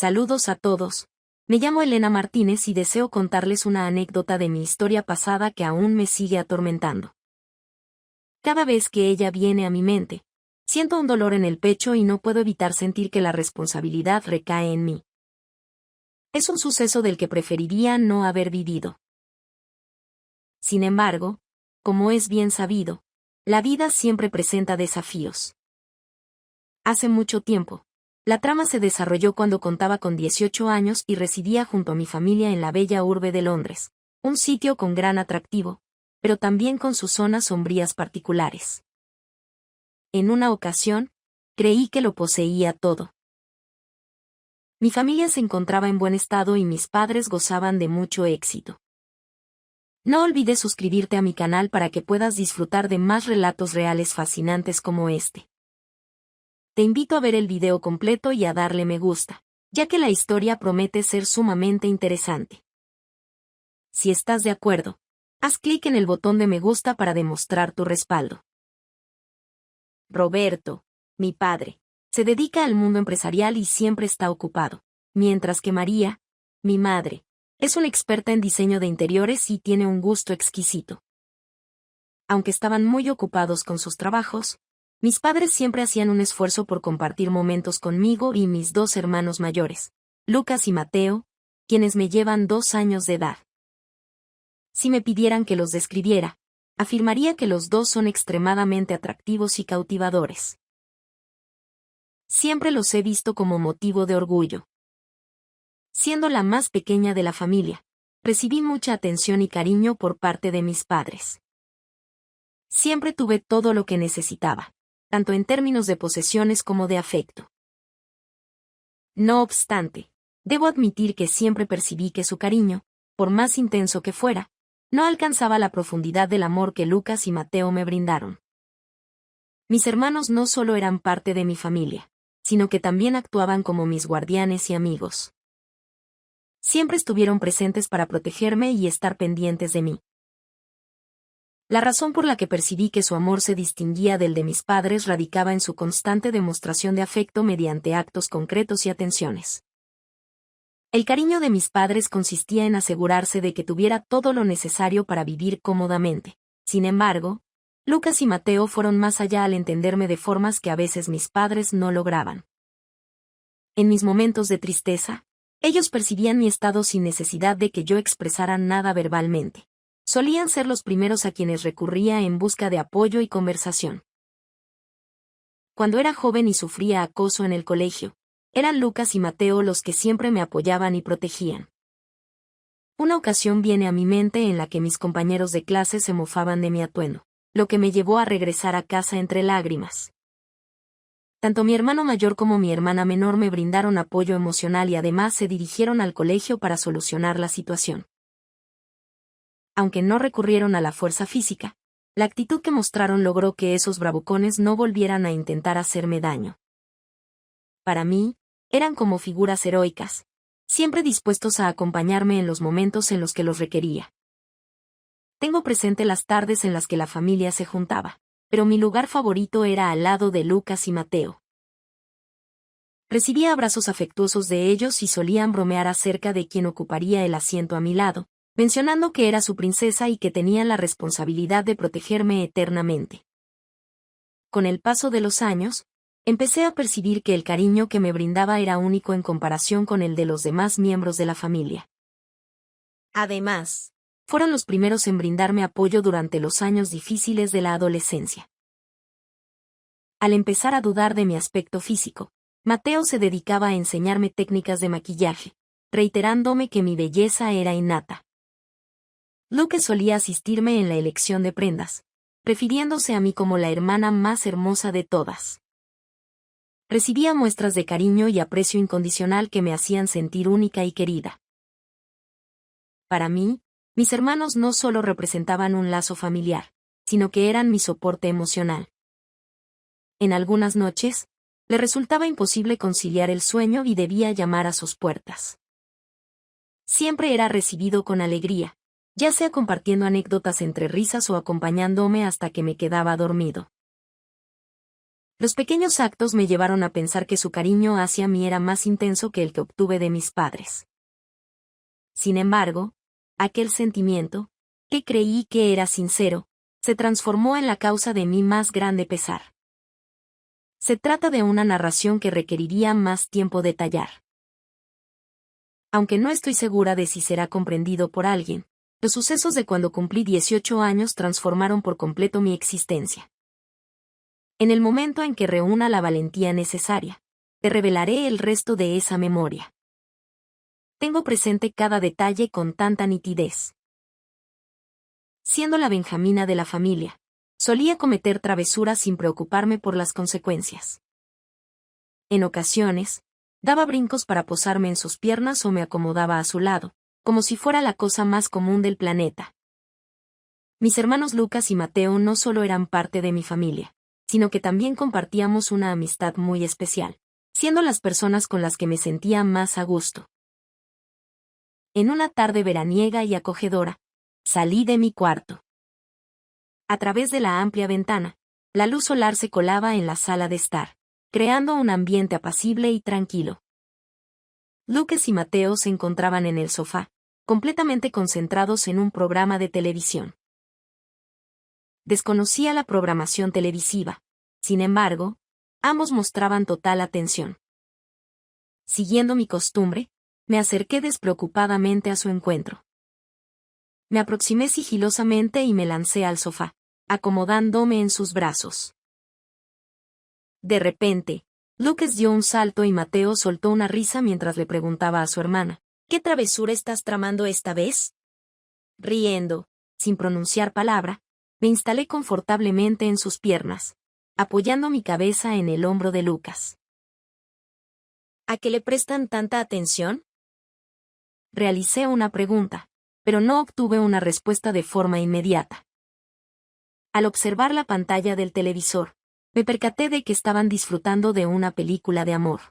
Saludos a todos. Me llamo Elena Martínez y deseo contarles una anécdota de mi historia pasada que aún me sigue atormentando. Cada vez que ella viene a mi mente, siento un dolor en el pecho y no puedo evitar sentir que la responsabilidad recae en mí. Es un suceso del que preferiría no haber vivido. Sin embargo, como es bien sabido, la vida siempre presenta desafíos. Hace mucho tiempo, la trama se desarrolló cuando contaba con 18 años y residía junto a mi familia en la bella urbe de Londres, un sitio con gran atractivo, pero también con sus zonas sombrías particulares. En una ocasión, creí que lo poseía todo. Mi familia se encontraba en buen estado y mis padres gozaban de mucho éxito. No olvides suscribirte a mi canal para que puedas disfrutar de más relatos reales fascinantes como este. Te invito a ver el video completo y a darle me gusta, ya que la historia promete ser sumamente interesante. Si estás de acuerdo, haz clic en el botón de me gusta para demostrar tu respaldo. Roberto, mi padre, se dedica al mundo empresarial y siempre está ocupado, mientras que María, mi madre, es una experta en diseño de interiores y tiene un gusto exquisito. Aunque estaban muy ocupados con sus trabajos, mis padres siempre hacían un esfuerzo por compartir momentos conmigo y mis dos hermanos mayores, Lucas y Mateo, quienes me llevan 2 años de edad. Si me pidieran que los describiera, afirmaría que los dos son extremadamente atractivos y cautivadores. Siempre los he visto como motivo de orgullo. Siendo la más pequeña de la familia, recibí mucha atención y cariño por parte de mis padres. Siempre tuve todo lo que necesitaba, tanto en términos de posesiones como de afecto. No obstante, debo admitir que siempre percibí que su cariño, por más intenso que fuera, no alcanzaba la profundidad del amor que Lucas y Mateo me brindaron. Mis hermanos no solo eran parte de mi familia, sino que también actuaban como mis guardianes y amigos. Siempre estuvieron presentes para protegerme y estar pendientes de mí. La razón por la que percibí que su amor se distinguía del de mis padres radicaba en su constante demostración de afecto mediante actos concretos y atenciones. El cariño de mis padres consistía en asegurarse de que tuviera todo lo necesario para vivir cómodamente. Sin embargo, Lucas y Mateo fueron más allá al entenderme de formas que a veces mis padres no lograban. En mis momentos de tristeza, ellos percibían mi estado sin necesidad de que yo expresara nada verbalmente. Solían ser los primeros a quienes recurría en busca de apoyo y conversación. Cuando era joven y sufría acoso en el colegio, eran Lucas y Mateo los que siempre me apoyaban y protegían. Una ocasión viene a mi mente en la que mis compañeros de clase se mofaban de mi atuendo, lo que me llevó a regresar a casa entre lágrimas. Tanto mi hermano mayor como mi hermana menor me brindaron apoyo emocional y además se dirigieron al colegio para solucionar la situación. Aunque no recurrieron a la fuerza física, la actitud que mostraron logró que esos bravucones no volvieran a intentar hacerme daño. Para mí, eran como figuras heroicas, siempre dispuestos a acompañarme en los momentos en los que los requería. Tengo presente las tardes en las que la familia se juntaba, pero mi lugar favorito era al lado de Lucas y Mateo. Recibía abrazos afectuosos de ellos y solían bromear acerca de quién ocuparía el asiento a mi lado, mencionando que era su princesa y que tenían la responsabilidad de protegerme eternamente. Con el paso de los años, empecé a percibir que el cariño que me brindaba era único en comparación con el de los demás miembros de la familia. Además, fueron los primeros en brindarme apoyo durante los años difíciles de la adolescencia. Al empezar a dudar de mi aspecto físico, Mateo se dedicaba a enseñarme técnicas de maquillaje, reiterándome que mi belleza era innata. Luke solía asistirme en la elección de prendas, refiriéndose a mí como la hermana más hermosa de todas. Recibía muestras de cariño y aprecio incondicional que me hacían sentir única y querida. Para mí, mis hermanos no solo representaban un lazo familiar, sino que eran mi soporte emocional. En algunas noches, le resultaba imposible conciliar el sueño y debía llamar a sus puertas. Siempre era recibido con alegría, ya sea compartiendo anécdotas entre risas o acompañándome hasta que me quedaba dormido. Los pequeños actos me llevaron a pensar que su cariño hacia mí era más intenso que el que obtuve de mis padres. Sin embargo, aquel sentimiento, que creí que era sincero, se transformó en la causa de mi más grande pesar. Se trata de una narración que requeriría más tiempo detallar. Aunque no estoy segura de si será comprendido por alguien, los sucesos de cuando cumplí 18 años transformaron por completo mi existencia. En el momento en que reúna la valentía necesaria, te revelaré el resto de esa memoria. Tengo presente cada detalle con tanta nitidez. Siendo la benjamina de la familia, solía cometer travesuras sin preocuparme por las consecuencias. En ocasiones, daba brincos para posarme en sus piernas o me acomodaba a su lado, como si fuera la cosa más común del planeta. Mis hermanos Lucas y Mateo no solo eran parte de mi familia, sino que también compartíamos una amistad muy especial, siendo las personas con las que me sentía más a gusto. En una tarde veraniega y acogedora, salí de mi cuarto. A través de la amplia ventana, la luz solar se colaba en la sala de estar, creando un ambiente apacible y tranquilo. Lucas y Mateo se encontraban en el sofá, completamente concentrados en un programa de televisión. Desconocía la programación televisiva. Sin embargo, ambos mostraban total atención. Siguiendo mi costumbre, me acerqué despreocupadamente a su encuentro. Me aproximé sigilosamente y me lancé al sofá, acomodándome en sus brazos. De repente, Lucas dio un salto y Mateo soltó una risa mientras le preguntaba a su hermana, ¿qué travesura estás tramando esta vez? Riendo, sin pronunciar palabra, me instalé confortablemente en sus piernas, apoyando mi cabeza en el hombro de Lucas. ¿A qué le prestan tanta atención? Realicé una pregunta, pero no obtuve una respuesta de forma inmediata. Al observar la pantalla del televisor, me percaté de que estaban disfrutando de una película de amor.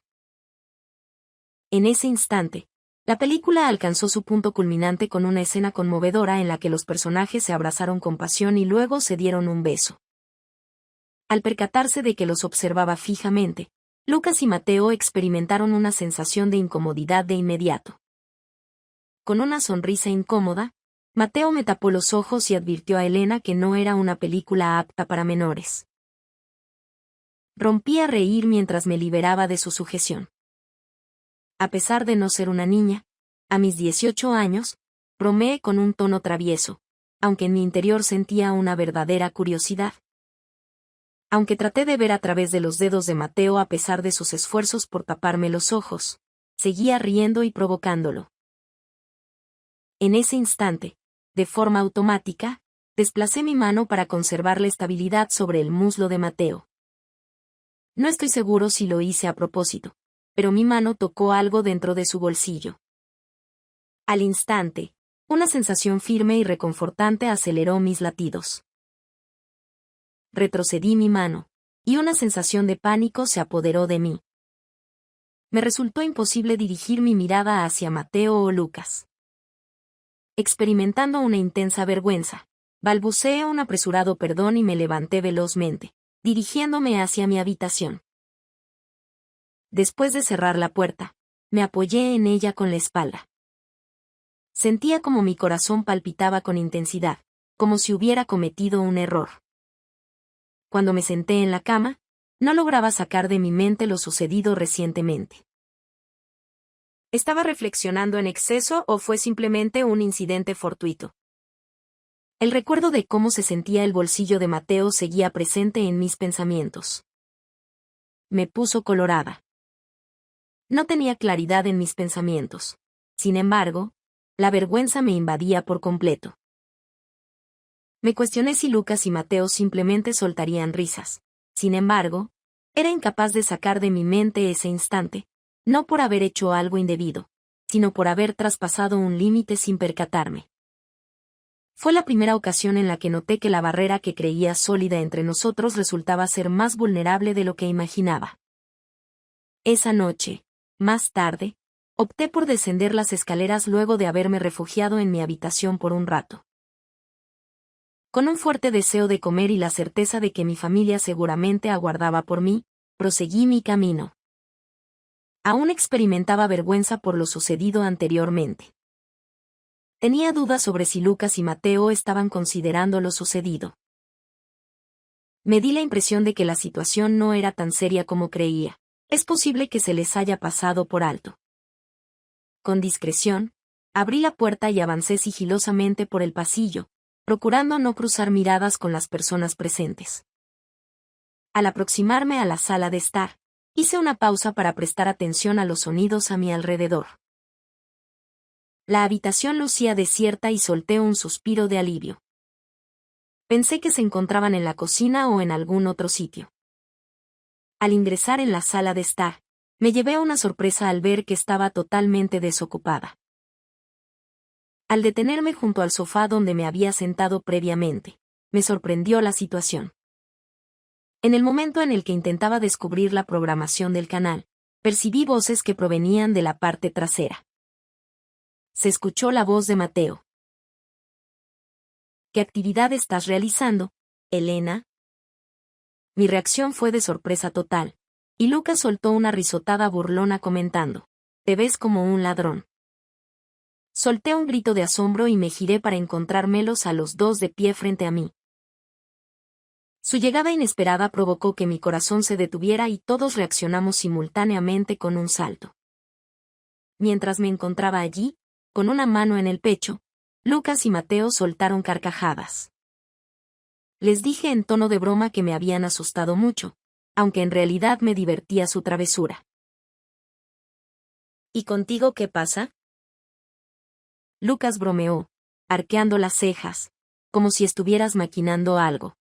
En ese instante, la película alcanzó su punto culminante con una escena conmovedora en la que los personajes se abrazaron con pasión y luego se dieron un beso. Al percatarse de que los observaba fijamente, Lucas y Mateo experimentaron una sensación de incomodidad de inmediato. Con una sonrisa incómoda, Mateo me tapó los ojos y advirtió a Elena que no era una película apta para menores. Rompí a reír mientras me liberaba de su sujeción. A pesar de no ser una niña, a mis 18 años, bromeé con un tono travieso, aunque en mi interior sentía una verdadera curiosidad. Aunque traté de ver a través de los dedos de Mateo a pesar de sus esfuerzos por taparme los ojos, seguía riendo y provocándolo. En ese instante, de forma automática, desplacé mi mano para conservar la estabilidad sobre el muslo de Mateo. No estoy seguro si lo hice a propósito, pero mi mano tocó algo dentro de su bolsillo. Al instante, una sensación firme y reconfortante aceleró mis latidos. Retrocedí mi mano, y una sensación de pánico se apoderó de mí. Me resultó imposible dirigir mi mirada hacia Mateo o Lucas. Experimentando una intensa vergüenza, balbuceé un apresurado perdón y me levanté velozmente, dirigiéndome hacia mi habitación. Después de cerrar la puerta, me apoyé en ella con la espalda. Sentía como mi corazón palpitaba con intensidad, como si hubiera cometido un error. Cuando me senté en la cama, no lograba sacar de mi mente lo sucedido recientemente. ¿Estaba reflexionando en exceso o fue simplemente un incidente fortuito? El recuerdo de cómo se sentía el bolsillo de Mateo seguía presente en mis pensamientos. Me puso colorada. No tenía claridad en mis pensamientos. Sin embargo, la vergüenza me invadía por completo. Me cuestioné si Lucas y Mateo simplemente soltarían risas. Sin embargo, era incapaz de sacar de mi mente ese instante, no por haber hecho algo indebido, sino por haber traspasado un límite sin percatarme. Fue la primera ocasión en la que noté que la barrera que creía sólida entre nosotros resultaba ser más vulnerable de lo que imaginaba. Esa noche, más tarde, opté por descender las escaleras luego de haberme refugiado en mi habitación por un rato. Con un fuerte deseo de comer y la certeza de que mi familia seguramente aguardaba por mí, proseguí mi camino. Aún experimentaba vergüenza por lo sucedido anteriormente. Tenía dudas sobre si Lucas y Mateo estaban considerando lo sucedido. Me di la impresión de que la situación no era tan seria como creía. Es posible que se les haya pasado por alto. Con discreción, abrí la puerta y avancé sigilosamente por el pasillo, procurando no cruzar miradas con las personas presentes. Al aproximarme a la sala de estar, hice una pausa para prestar atención a los sonidos a mi alrededor. La habitación lucía desierta y solté un suspiro de alivio. Pensé que se encontraban en la cocina o en algún otro sitio. Al ingresar en la sala de estar, me llevé a una sorpresa al ver que estaba totalmente desocupada. Al detenerme junto al sofá donde me había sentado previamente, me sorprendió la situación. En el momento en el que intentaba descubrir la programación del canal, percibí voces que provenían de la parte trasera. Se escuchó la voz de Mateo. ¿Qué actividad estás realizando, Elena? Mi reacción fue de sorpresa total, y Lucas soltó una risotada burlona comentando: «Te ves como un ladrón». Solté un grito de asombro y me giré para encontrármelos a los dos de pie frente a mí. Su llegada inesperada provocó que mi corazón se detuviera y todos reaccionamos simultáneamente con un salto. Mientras me encontraba allí, con una mano en el pecho, Lucas y Mateo soltaron carcajadas. Les dije en tono de broma que me habían asustado mucho, aunque en realidad me divertía su travesura. ¿Y contigo qué pasa?, Lucas bromeó, arqueando las cejas, como si estuvieras maquinando algo.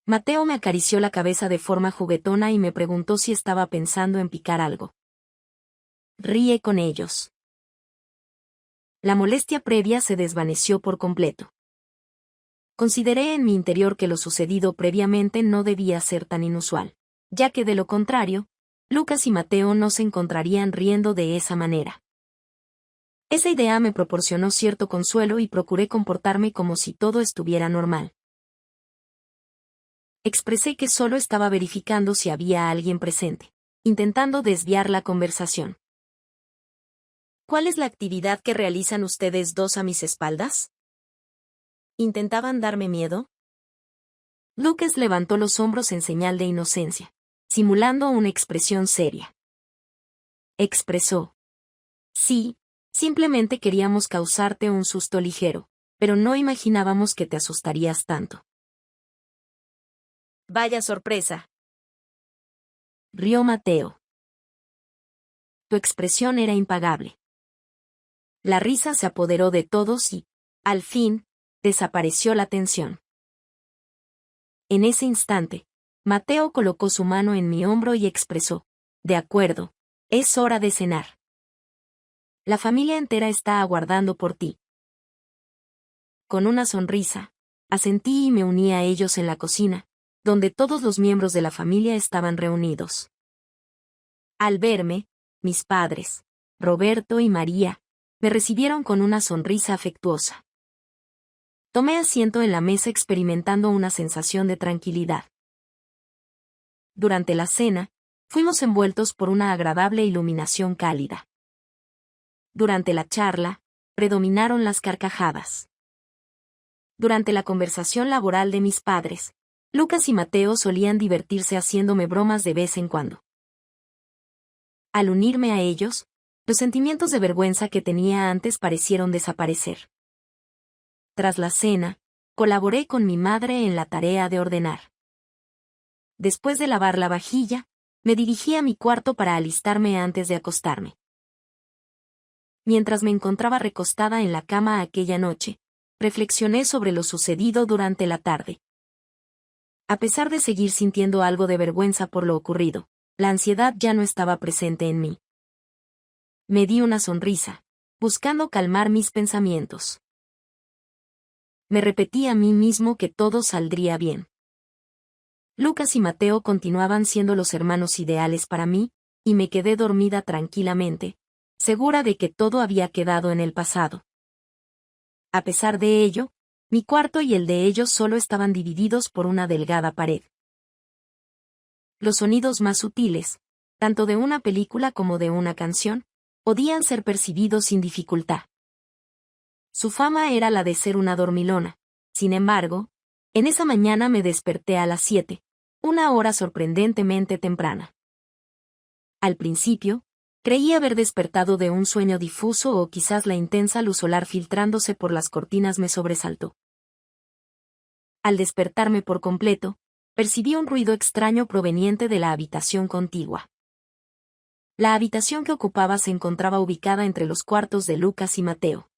Mateo me acarició la cabeza de forma juguetona y me preguntó si estaba pensando en picar algo. Ríe con ellos. La molestia previa se desvaneció por completo. Consideré en mi interior que lo sucedido previamente no debía ser tan inusual, ya que de lo contrario, Lucas y Mateo no se encontrarían riendo de esa manera. Esa idea me proporcionó cierto consuelo y procuré comportarme como si todo estuviera normal. Expresé que solo estaba verificando si había alguien presente, intentando desviar la conversación. ¿Cuál es la actividad que realizan ustedes dos a mis espaldas? ¿Intentaban darme miedo? Lucas levantó los hombros en señal de inocencia, simulando una expresión seria. Expresó: sí, simplemente queríamos causarte un susto ligero, pero no imaginábamos que te asustarías tanto. Vaya sorpresa. Rió Mateo. Tu expresión era impagable. La risa se apoderó de todos y, al fin, desapareció la tensión. En ese instante, Mateo colocó su mano en mi hombro y expresó: de acuerdo, es hora de cenar. La familia entera está aguardando por ti. Con una sonrisa, asentí y me uní a ellos en la cocina, donde todos los miembros de la familia estaban reunidos. Al verme, mis padres, Roberto y María, me recibieron con una sonrisa afectuosa. Tomé asiento en la mesa experimentando una sensación de tranquilidad. Durante la cena, fuimos envueltos por una agradable iluminación cálida. Durante la charla, predominaron las carcajadas. Durante la conversación laboral de mis padres, Lucas y Mateo solían divertirse haciéndome bromas de vez en cuando. Al unirme a ellos, los sentimientos de vergüenza que tenía antes parecieron desaparecer. Tras la cena, colaboré con mi madre en la tarea de ordenar. Después de lavar la vajilla, me dirigí a mi cuarto para alistarme antes de acostarme. Mientras me encontraba recostada en la cama aquella noche, reflexioné sobre lo sucedido durante la tarde. A pesar de seguir sintiendo algo de vergüenza por lo ocurrido, la ansiedad ya no estaba presente en mí. Me di una sonrisa, buscando calmar mis pensamientos. Me repetí a mí mismo que todo saldría bien. Lucas y Mateo continuaban siendo los hermanos ideales para mí, y me quedé dormida tranquilamente, segura de que todo había quedado en el pasado. A pesar de ello, Mi cuarto y el de ellos solo estaban divididos por una delgada pared. Los sonidos más sutiles, tanto de una película como de una canción, podían ser percibidos sin dificultad. Su fama era la de ser una dormilona. Sin embargo, en esa mañana me desperté a las 7, una hora sorprendentemente temprana. Al principio, creí haber despertado de un sueño difuso o quizás la intensa luz solar filtrándose por las cortinas me sobresaltó. Al despertarme por completo, percibí un ruido extraño proveniente de la habitación contigua. La habitación que ocupaba se encontraba ubicada entre los cuartos de Lucas y Mateo.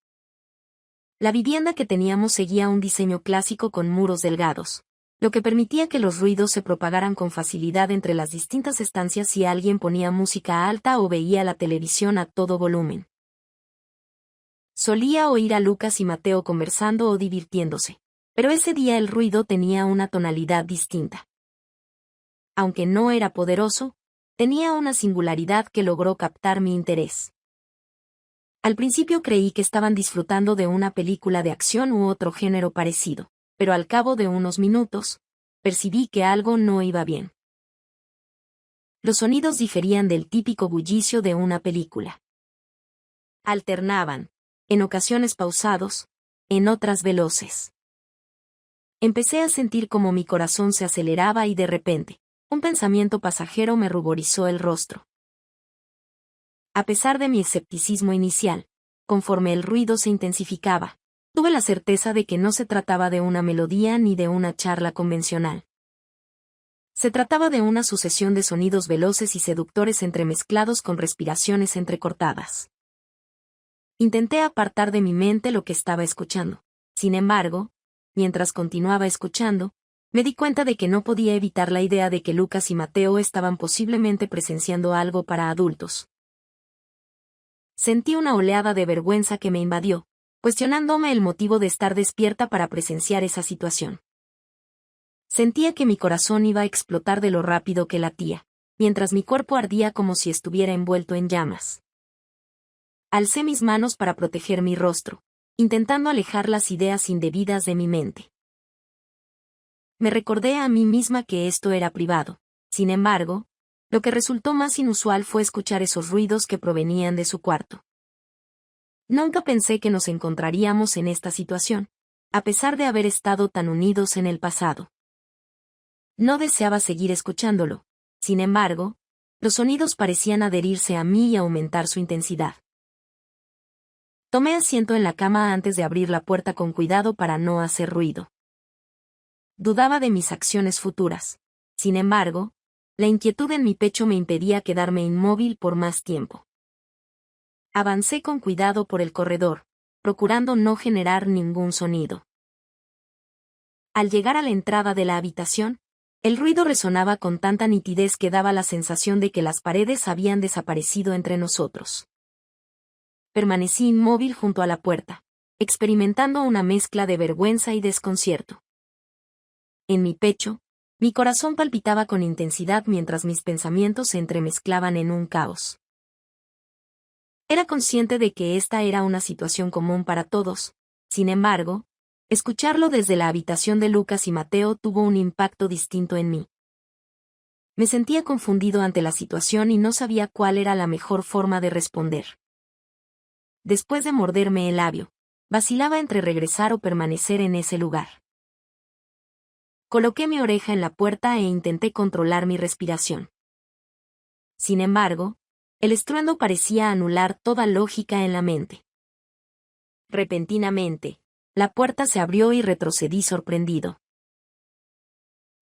La vivienda que teníamos seguía un diseño clásico con muros delgados, lo que permitía que los ruidos se propagaran con facilidad entre las distintas estancias si alguien ponía música alta o veía la televisión a todo volumen. Solía oír a Lucas y Mateo conversando o divirtiéndose, pero ese día el ruido tenía una tonalidad distinta. Aunque no era poderoso, tenía una singularidad que logró captar mi interés. Al principio creí que estaban disfrutando de una película de acción u otro género parecido, pero al cabo de unos minutos, percibí que algo no iba bien. Los sonidos diferían del típico bullicio de una película. Alternaban, en ocasiones pausados, en otras veloces. Empecé a sentir como mi corazón se aceleraba y de repente, un pensamiento pasajero me ruborizó el rostro. A pesar de mi escepticismo inicial, conforme el ruido se intensificaba, tuve la certeza de que no se trataba de una melodía ni de una charla convencional. Se trataba de una sucesión de sonidos veloces y seductores entremezclados con respiraciones entrecortadas. Intenté apartar de mi mente lo que estaba escuchando. Sin embargo, mientras continuaba escuchando, me di cuenta de que no podía evitar la idea de que Lucas y Mateo estaban posiblemente presenciando algo para adultos. Sentí una oleada de vergüenza que me invadió, cuestionándome el motivo de estar despierta para presenciar esa situación. Sentía que mi corazón iba a explotar de lo rápido que latía, mientras mi cuerpo ardía como si estuviera envuelto en llamas. Alcé mis manos para proteger mi rostro, intentando alejar las ideas indebidas de mi mente. Me recordé a mí misma que esto era privado. Sin embargo, lo que resultó más inusual fue escuchar esos ruidos que provenían de su cuarto. Nunca pensé que nos encontraríamos en esta situación, a pesar de haber estado tan unidos en el pasado. No deseaba seguir escuchándolo. Sin embargo, los sonidos parecían adherirse a mí y aumentar su intensidad. Tomé asiento en la cama antes de abrir la puerta con cuidado para no hacer ruido. Dudaba de mis acciones futuras. Sin embargo, la inquietud en mi pecho me impedía quedarme inmóvil por más tiempo. Avancé con cuidado por el corredor, procurando no generar ningún sonido. Al llegar a la entrada de la habitación, el ruido resonaba con tanta nitidez que daba la sensación de que las paredes habían desaparecido entre nosotros. Permanecí inmóvil junto a la puerta, experimentando una mezcla de vergüenza y desconcierto. En mi pecho, mi corazón palpitaba con intensidad mientras mis pensamientos se entremezclaban en un caos. Era consciente de que esta era una situación común para todos. Sin embargo, escucharlo desde la habitación de Lucas y Mateo tuvo un impacto distinto en mí. Me sentía confundido ante la situación y no sabía cuál era la mejor forma de responder. Después de morderme el labio, vacilaba entre regresar o permanecer en ese lugar. Coloqué mi oreja en la puerta e intenté controlar mi respiración. Sin embargo, el estruendo parecía anular toda lógica en la mente. Repentinamente, la puerta se abrió y retrocedí sorprendido.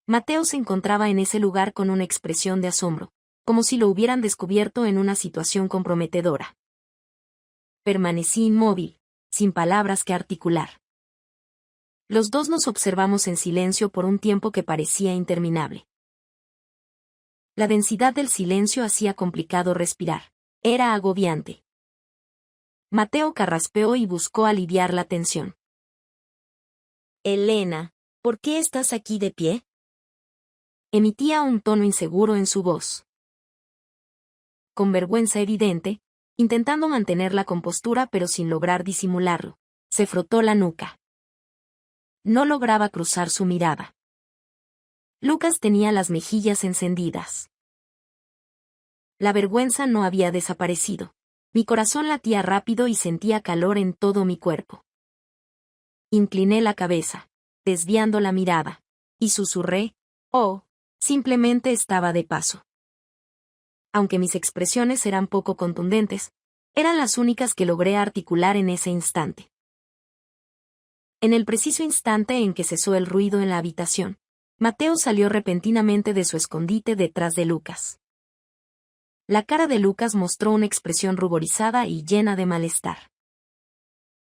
Mateo se encontraba en ese lugar con una expresión de asombro, como si lo hubieran descubierto en una situación comprometedora. Permanecí inmóvil, sin palabras que articular. Los dos nos observamos en silencio por un tiempo que parecía interminable. La densidad del silencio hacía complicado respirar. Era agobiante. Mateo carraspeó y buscó aliviar la tensión. Elena, ¿por qué estás aquí de pie? Emitía un tono inseguro en su voz. Con vergüenza evidente, intentando mantener la compostura pero sin lograr disimularlo, se frotó la nuca. No lograba cruzar su mirada. Lucas tenía las mejillas encendidas. La vergüenza no había desaparecido. Mi corazón latía rápido y sentía calor en todo mi cuerpo. Incliné la cabeza, desviando la mirada, y susurré, «Oh, simplemente estaba de paso». Aunque mis expresiones eran poco contundentes, eran las únicas que logré articular en ese instante. En el preciso instante en que cesó el ruido en la habitación, Mateo salió repentinamente de su escondite detrás de Lucas. La cara de Lucas mostró una expresión ruborizada y llena de malestar.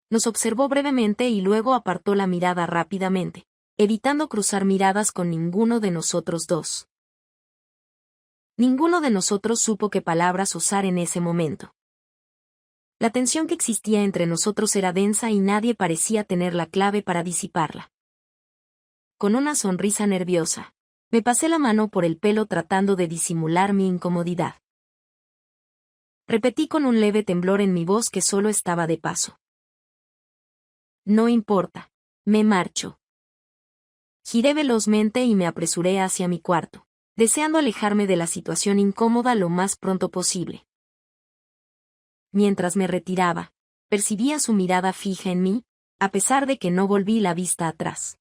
Nos observó brevemente y luego apartó la mirada rápidamente, evitando cruzar miradas con ninguno de nosotros dos. Ninguno de nosotros supo qué palabras usar en ese momento. La tensión que existía entre nosotros era densa y nadie parecía tener la clave para disiparla. Con una sonrisa nerviosa, me pasé la mano por el pelo tratando de disimular mi incomodidad. Repetí con un leve temblor en mi voz que solo estaba de paso. No importa, me marcho. Giré velozmente y me apresuré hacia mi cuarto, deseando alejarme de la situación incómoda lo más pronto posible. Mientras me retiraba, percibía su mirada fija en mí, a pesar de que no volví la vista atrás.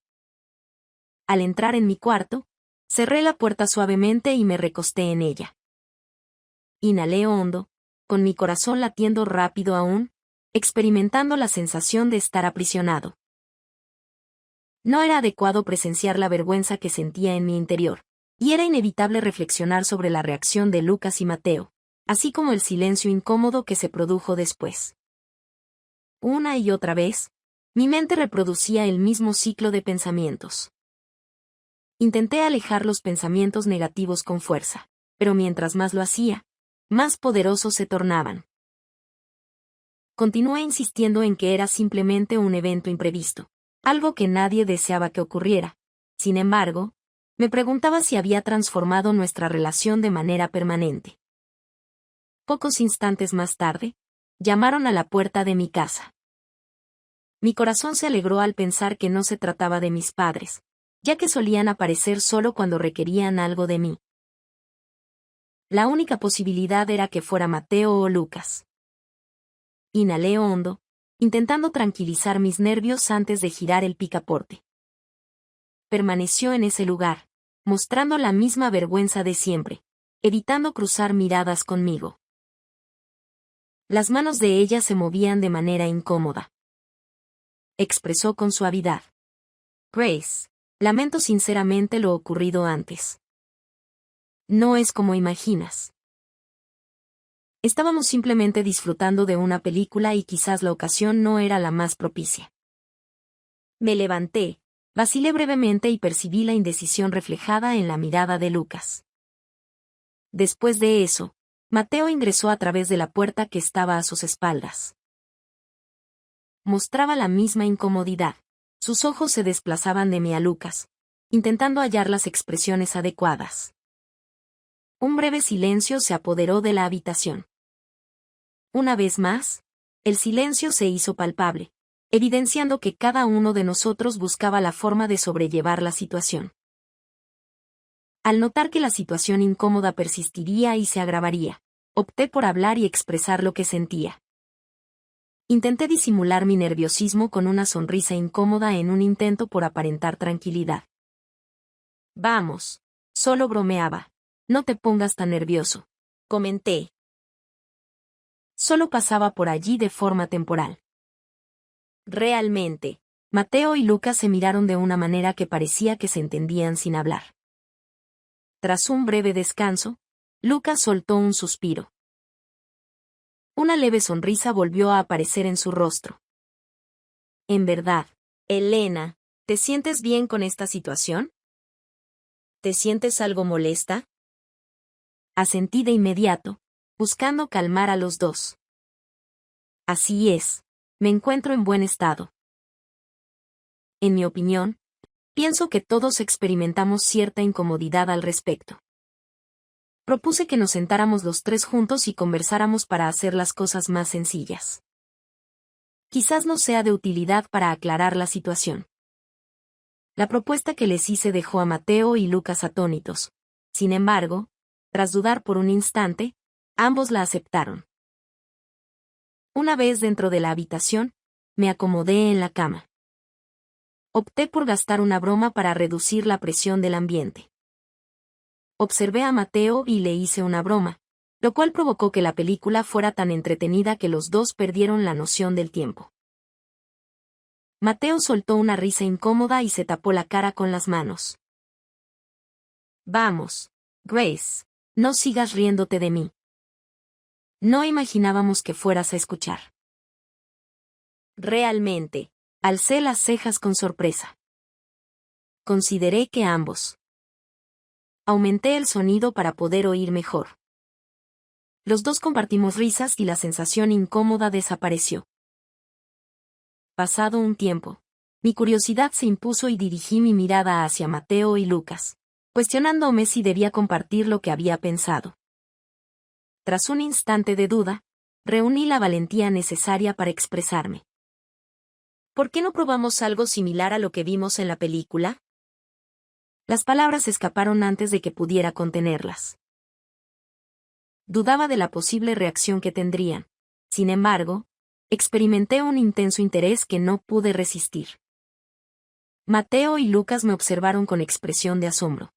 Al entrar en mi cuarto, cerré la puerta suavemente y me recosté en ella. Inhalé hondo, con mi corazón latiendo rápido aún, experimentando la sensación de estar aprisionado. No era adecuado presenciar la vergüenza que sentía en mi interior, y era inevitable reflexionar sobre la reacción de Lucas y Mateo, así como el silencio incómodo que se produjo después. Una y otra vez, mi mente reproducía el mismo ciclo de pensamientos. Intenté alejar los pensamientos negativos con fuerza, pero mientras más lo hacía, más poderosos se tornaban. Continué insistiendo en que era simplemente un evento imprevisto, algo que nadie deseaba que ocurriera. Sin embargo, me preguntaba si había transformado nuestra relación de manera permanente. Pocos instantes más tarde, llamaron a la puerta de mi casa. Mi corazón se alegró al pensar que no se trataba de mis padres, ya que solían aparecer solo cuando requerían algo de mí. La única posibilidad era que fuera Mateo o Lucas. Inhalé hondo, intentando tranquilizar mis nervios antes de girar el picaporte. Permaneció en ese lugar, mostrando la misma vergüenza de siempre, evitando cruzar miradas conmigo. Las manos de ella se movían de manera incómoda. Expresó con suavidad. Grace, lamento sinceramente lo ocurrido antes. No es como imaginas. Estábamos simplemente disfrutando de una película y quizás la ocasión no era la más propicia. Me levanté, vacilé brevemente y percibí la indecisión reflejada en la mirada de Lucas. Después de eso, Mateo ingresó a través de la puerta que estaba a sus espaldas. Mostraba la misma incomodidad. Sus ojos se desplazaban de mí a Lucas, intentando hallar las expresiones adecuadas. Un breve silencio se apoderó de la habitación. Una vez más, el silencio se hizo palpable, evidenciando que cada uno de nosotros buscaba la forma de sobrellevar la situación. Al notar que la situación incómoda persistiría y se agravaría, opté por hablar y expresar lo que sentía. Intenté disimular mi nerviosismo con una sonrisa incómoda en un intento por aparentar tranquilidad. Vamos, solo bromeaba. No te pongas tan nervioso, comenté. Solo pasaba por allí de forma temporal. Realmente, Mateo y Lucas se miraron de una manera que parecía que se entendían sin hablar. Tras un breve descanso, Lucas soltó un suspiro. Una leve sonrisa volvió a aparecer en su rostro. En verdad, Elena, ¿te sientes bien con esta situación? ¿Te sientes algo molesta? Asentí de inmediato, buscando calmar a los dos. Así es, me encuentro en buen estado. En mi opinión, pienso que todos experimentamos cierta incomodidad al respecto. Propuse que nos sentáramos los tres juntos y conversáramos para hacer las cosas más sencillas. Quizás nos sea de utilidad para aclarar la situación. La propuesta que les hice dejó a Mateo y Lucas atónitos. Sin embargo, tras dudar por un instante, ambos la aceptaron. Una vez dentro de la habitación, me acomodé en la cama. Opté por gastar una broma para reducir la presión del ambiente. Observé a Mateo y le hice una broma, lo cual provocó que la película fuera tan entretenida que los dos perdieron la noción del tiempo. Mateo soltó una risa incómoda y se tapó la cara con las manos. Vamos, Grace, no sigas riéndote de mí. No imaginábamos que fueras a escuchar. Realmente, alcé las cejas con sorpresa. Consideré que ambos. Aumenté el sonido para poder oír mejor. Los dos compartimos risas y la sensación incómoda desapareció. Pasado un tiempo, mi curiosidad se impuso y dirigí mi mirada hacia Mateo y Lucas, cuestionándome si debía compartir lo que había pensado. Tras un instante de duda, reuní la valentía necesaria para expresarme. ¿Por qué no probamos algo similar a lo que vimos en la película? Las palabras escaparon antes de que pudiera contenerlas. Dudaba de la posible reacción que tendrían. Sin embargo, experimenté un intenso interés que no pude resistir. Mateo y Lucas me observaron con expresión de asombro.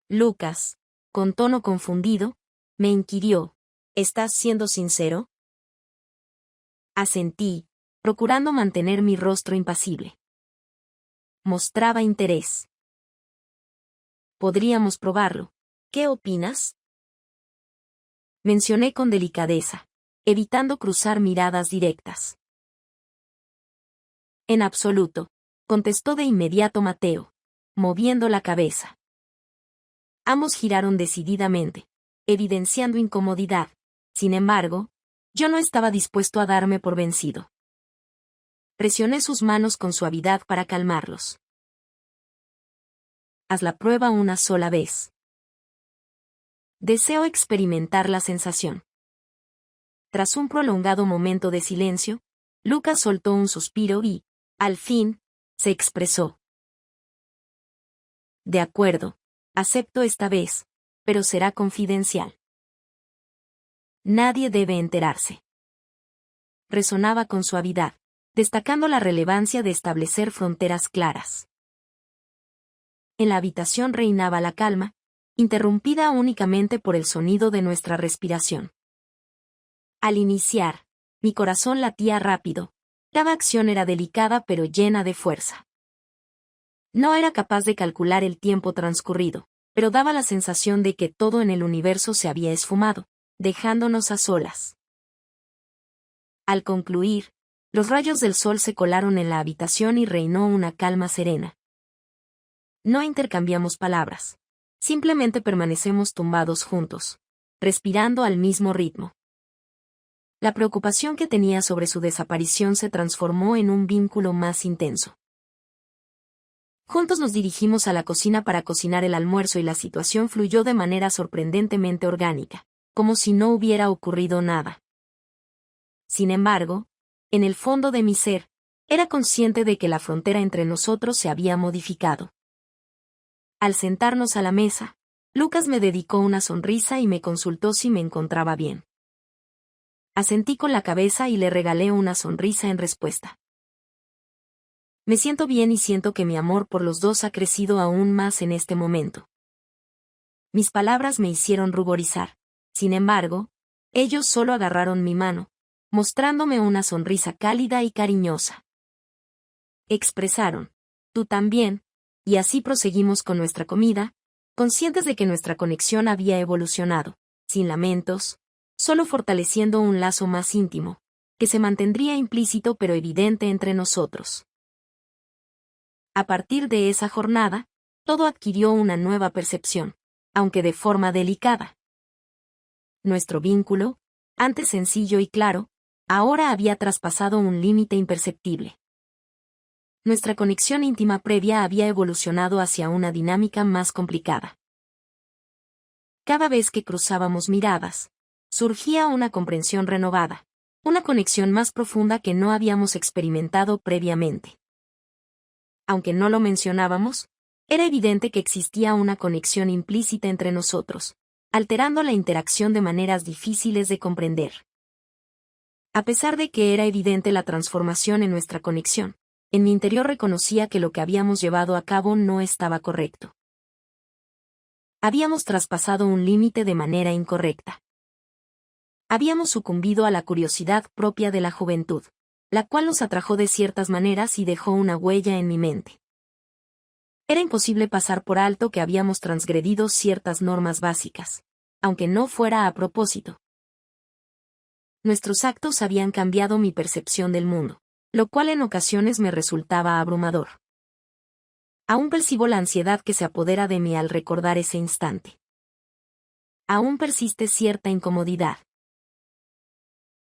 Lucas, con tono confundido, me inquirió, ¿estás siendo sincero? Asentí, procurando mantener mi rostro impasible. Mostraba interés. Podríamos probarlo. ¿Qué opinas? Mencioné con delicadeza, evitando cruzar miradas directas. En absoluto, contestó de inmediato Mateo, moviendo la cabeza. Ambos giraron decididamente, evidenciando incomodidad. Sin embargo, yo no estaba dispuesto a darme por vencido. Presioné sus manos con suavidad para calmarlos. Haz la prueba una sola vez. Deseo experimentar la sensación. Tras un prolongado momento de silencio, Lucas soltó un suspiro y, al fin, se expresó. De acuerdo, acepto esta vez, pero será confidencial. Nadie debe enterarse. Resonaba con suavidad, destacando la relevancia de establecer fronteras claras. En la habitación reinaba la calma, interrumpida únicamente por el sonido de nuestra respiración. Al iniciar, mi corazón latía rápido. Cada acción era delicada pero llena de fuerza. No era capaz de calcular el tiempo transcurrido, pero daba la sensación de que todo en el universo se había esfumado, dejándonos a solas. Al concluir, los rayos del sol se colaron en la habitación y reinó una calma serena. No intercambiamos palabras. Simplemente permanecemos tumbados juntos, respirando al mismo ritmo. La preocupación que tenía sobre su desaparición se transformó en un vínculo más intenso. Juntos nos dirigimos a la cocina para cocinar el almuerzo y la situación fluyó de manera sorprendentemente orgánica, como si no hubiera ocurrido nada. Sin embargo, en el fondo de mi ser, era consciente de que la frontera entre nosotros se había modificado. Al sentarnos a la mesa, Lucas me dedicó una sonrisa y me consultó si me encontraba bien. Asentí con la cabeza y le regalé una sonrisa en respuesta. Me siento bien y siento que mi amor por los dos ha crecido aún más en este momento. Mis palabras me hicieron ruborizar. Sin embargo, ellos solo agarraron mi mano, mostrándome una sonrisa cálida y cariñosa. Expresaron, tú también, y así proseguimos con nuestra comida, conscientes de que nuestra conexión había evolucionado, sin lamentos, solo fortaleciendo un lazo más íntimo, que se mantendría implícito pero evidente entre nosotros. A partir de esa jornada, todo adquirió una nueva percepción, aunque de forma delicada. Nuestro vínculo, antes sencillo y claro, ahora había traspasado un límite imperceptible. Nuestra conexión íntima previa había evolucionado hacia una dinámica más complicada. Cada vez que cruzábamos miradas, surgía una comprensión renovada, una conexión más profunda que no habíamos experimentado previamente. Aunque no lo mencionábamos, era evidente que existía una conexión implícita entre nosotros, alterando la interacción de maneras difíciles de comprender. A pesar de que era evidente la transformación en nuestra conexión, en mi interior reconocía que lo que habíamos llevado a cabo no estaba correcto. Habíamos traspasado un límite de manera incorrecta. Habíamos sucumbido a la curiosidad propia de la juventud, la cual nos atrajo de ciertas maneras y dejó una huella en mi mente. Era imposible pasar por alto que habíamos transgredido ciertas normas básicas, aunque no fuera a propósito. Nuestros actos habían cambiado mi percepción del mundo, lo cual en ocasiones me resultaba abrumador. Aún percibo la ansiedad que se apodera de mí al recordar ese instante. Aún persiste cierta incomodidad.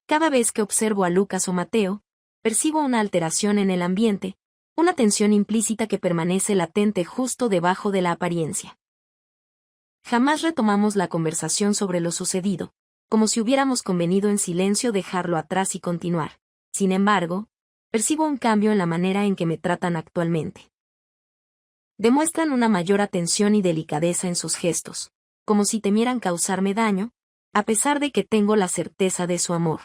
Cada vez que observo a Lucas o Mateo, percibo una alteración en el ambiente, una tensión implícita que permanece latente justo debajo de la apariencia. Jamás retomamos la conversación sobre lo sucedido, como si hubiéramos convenido en silencio dejarlo atrás y continuar. Sin embargo, percibo un cambio en la manera en que me tratan actualmente. Demuestran una mayor atención y delicadeza en sus gestos, como si temieran causarme daño, a pesar de que tengo la certeza de su amor.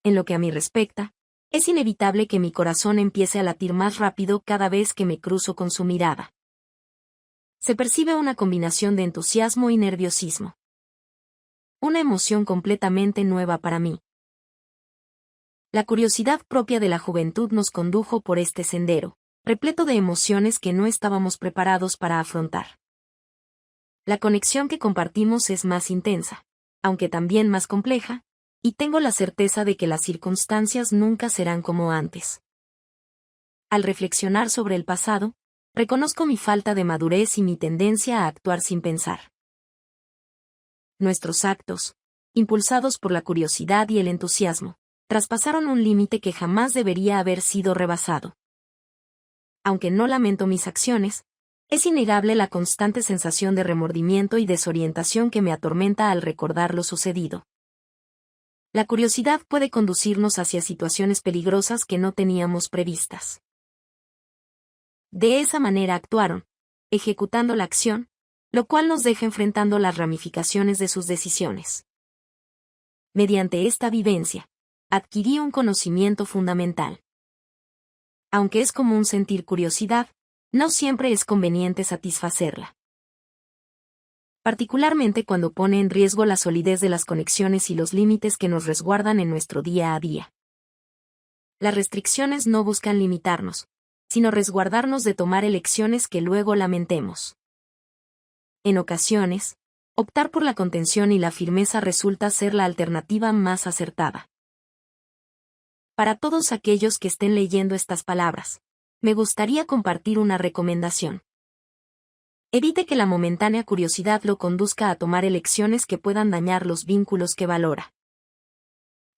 En lo que a mí respecta, es inevitable que mi corazón empiece a latir más rápido cada vez que me cruzo con su mirada. Se percibe una combinación de entusiasmo y nerviosismo. Una emoción completamente nueva para mí. La curiosidad propia de la juventud nos condujo por este sendero, repleto de emociones que no estábamos preparados para afrontar. La conexión que compartimos es más intensa, aunque también más compleja, y tengo la certeza de que las circunstancias nunca serán como antes. Al reflexionar sobre el pasado, reconozco mi falta de madurez y mi tendencia a actuar sin pensar. Nuestros actos, impulsados por la curiosidad y el entusiasmo, traspasaron un límite que jamás debería haber sido rebasado. Aunque no lamento mis acciones, es innegable la constante sensación de remordimiento y desorientación que me atormenta al recordar lo sucedido. La curiosidad puede conducirnos hacia situaciones peligrosas que no teníamos previstas. De esa manera actuaron, ejecutando la acción, lo cual nos deja enfrentando las ramificaciones de sus decisiones. Mediante esta vivencia, adquirí un conocimiento fundamental. Aunque es común sentir curiosidad, no siempre es conveniente satisfacerla. Particularmente cuando pone en riesgo la solidez de las conexiones y los límites que nos resguardan en nuestro día a día. Las restricciones no buscan limitarnos, sino resguardarnos de tomar elecciones que luego lamentemos. En ocasiones, optar por la contención y la firmeza resulta ser la alternativa más acertada. Para todos aquellos que estén leyendo estas palabras, me gustaría compartir una recomendación. Evite que la momentánea curiosidad lo conduzca a tomar elecciones que puedan dañar los vínculos que valora.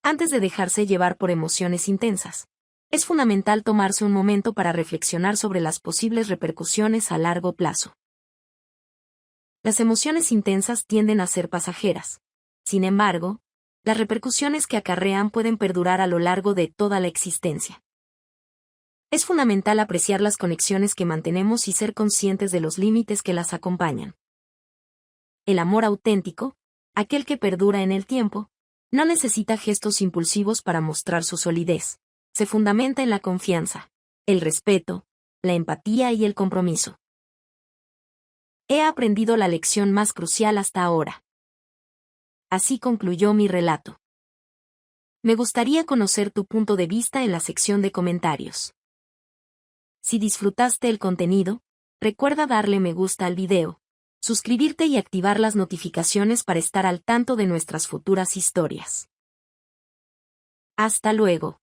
Antes de dejarse llevar por emociones intensas, es fundamental tomarse un momento para reflexionar sobre las posibles repercusiones a largo plazo. Las emociones intensas tienden a ser pasajeras. Sin embargo, las repercusiones que acarrean pueden perdurar a lo largo de toda la existencia. Es fundamental apreciar las conexiones que mantenemos y ser conscientes de los límites que las acompañan. El amor auténtico, aquel que perdura en el tiempo, no necesita gestos impulsivos para mostrar su solidez. Se fundamenta en la confianza, el respeto, la empatía y el compromiso. He aprendido la lección más crucial hasta ahora. Así concluyó mi relato. Me gustaría conocer tu punto de vista en la sección de comentarios. Si disfrutaste el contenido, recuerda darle me gusta al video, suscribirte y activar las notificaciones para estar al tanto de nuestras futuras historias. Hasta luego.